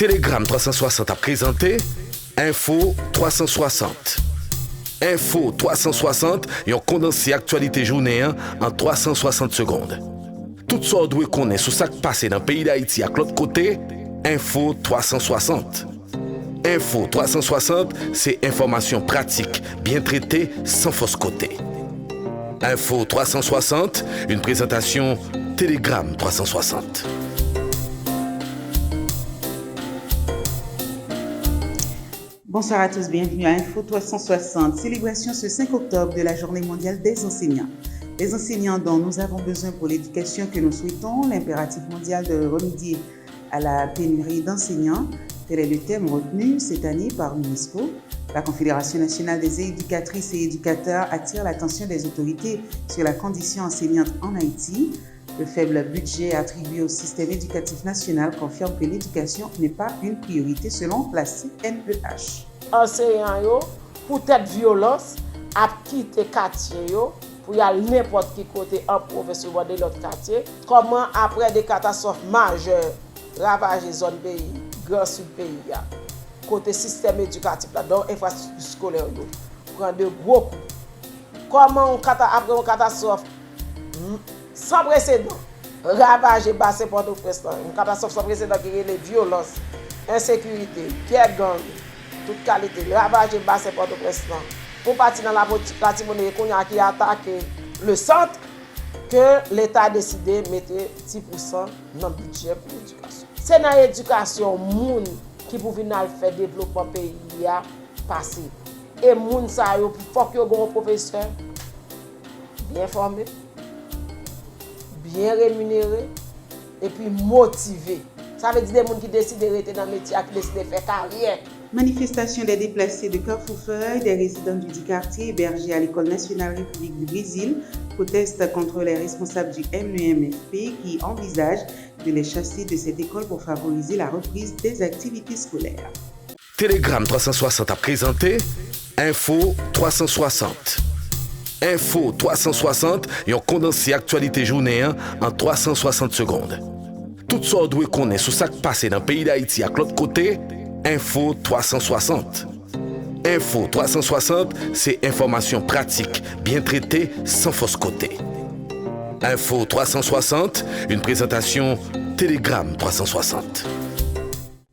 Telegram 360 a présenté Info 360. Info 360 et on condensé actualité journée en 360 secondes. Tout ça doit connaître sur ce qui passe dans le pays d'Haïti à l'autre côté, Info 360. Info 360, c'est information pratique, bien traitée, sans fausse côté. Info 360, une présentation Telegram 360. Bonsoir à tous, bienvenue à Info 360, célébration ce 5 octobre de la Journée mondiale des enseignants. Les enseignants dont nous avons besoin pour l'éducation que nous souhaitons, l'impératif mondial de remédier à la pénurie d'enseignants, tel est le thème retenu cette année par l'UNESCO. La Confédération nationale des éducatrices et éducateurs attire l'attention des autorités sur la condition enseignante en Haïti. Le faible budget attribué au système éducatif national confirme que l'éducation n'est pas une priorité selon la CNEH. Enseignants yo pour tête violence a quitté quartier yo pour y aller n'importe qui côté en province ou de l'autre quartier. Comment après des catastrophes majeures ravager zone pays, grand sud pays ya. Côté système éducatif là donc infrastructure scolaire yo prend de gros coups. Comment après une catastrophe sans précédent, ravager bassin Port-au-Prince, une catastrophe sans précédent qui est les violences, insécurité, pierre gang, toute qualité, ravager bassin Port-au-Prince, pour partir dans la monnaie qui a attaqué le centre, que l'État a décidé de mettre 10% dans le budget pour l'éducation. C'est dans l'éducation moun qui pour venir faire développement pays a passé. Et moun ça yo faut que un professeur bien formé, bien rémunéré et puis motivé. Ça veut dire des gens qui décident de rester dans le métier, qui décident de faire carrière. Manifestation des déplacés de Carrefour-Feuille, des résidents du quartier hébergés à l'École nationale République du Brésil protestent contre les responsables du MEMFP qui envisagent de les chasser de cette école pour favoriser la reprise des activités scolaires. Telegram 360 a présenté Info 360. Info 360 et on condensé actualité journée en 360 secondes. Tout ça doit connaître sur ce qui passe dans le pays d'Haïti à l'autre côté, Info 360. Info 360, c'est information pratique, bien traitée, sans fausse côté. Info 360, une présentation Telegram 360.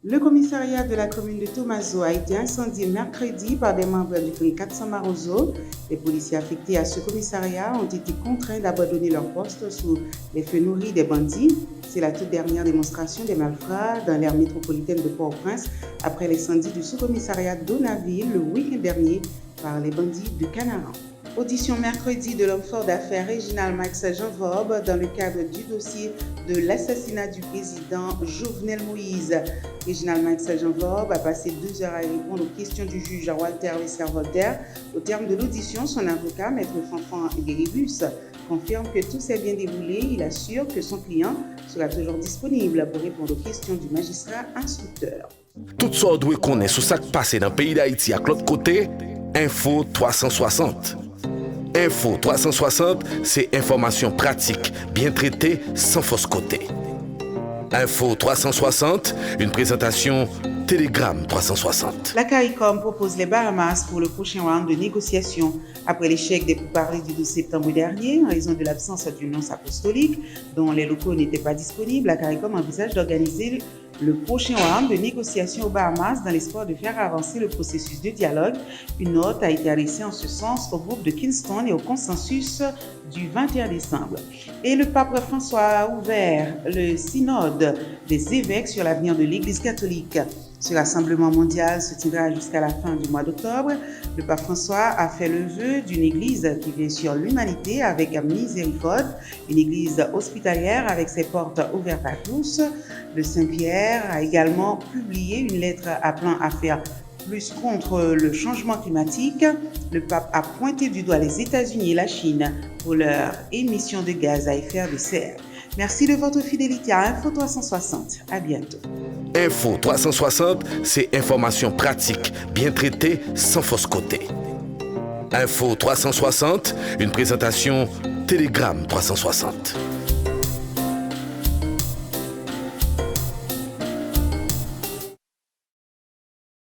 Le commissariat de la commune de Tomazo a été incendié mercredi par des membres du clan 400 Marozo. Les policiers affectés à ce commissariat ont été contraints d'abandonner leur poste sous les feux nourris des bandits. C'est la toute dernière démonstration des malfrats dans l'aire métropolitaine de Port-au-Prince après l'incendie du sous-commissariat d'Onaville le week-end dernier par les bandits de Canaran. Audition mercredi de l'homme fort d'affaires Réginald Max Jean-Vorbe dans le cadre du dossier de l'assassinat du président Jovenel Moïse. Réginald Max Jean-Vorbe a passé 2 heures à répondre aux questions du juge Walter Lesser-Voltaire. Au terme de l'audition, son avocat, Maître Fanfan Guéribus, confirme que tout s'est bien déroulé. Il assure que son client sera toujours disponible pour répondre aux questions du magistrat instructeur. Tout ça doit connaître sur ce qui passe dans le pays d'Haïti à l'autre côté, Info 360. Info 360, c'est information pratique, bien traitée, sans fausse côté. Info 360, une présentation Telegram 360. La CARICOM propose les Bahamas pour le prochain round de négociations. Après l'échec des pourparlers du 12 septembre dernier, en raison de l'absence d'une nonce apostolique dont les locaux n'étaient pas disponibles, la CARICOM envisage d'organiser le prochain round de négociations aux Bahamas dans l'espoir de faire avancer le processus de dialogue. Une note a été adressée en ce sens au groupe de Kingston et au consensus du 21 décembre. Et le pape François a ouvert le synode des évêques sur l'avenir de l'Église catholique. Ce rassemblement mondial se tiendra jusqu'à la fin du mois d'octobre. Le pape François a fait le vœu d'une église qui vient sur l'humanité avec miséricorde, une église hospitalière avec ses portes ouvertes à tous. Le Saint-Pierre a également publié une lettre appelant à faire plus contre le changement climatique. Le pape a pointé du doigt les États-Unis et la Chine pour leur émission de gaz à effet de serre. Merci de votre fidélité à Info 360. À bientôt. Info 360, c'est information pratique, bien traitée, sans fausse côté. Info 360, une présentation Telegram 360.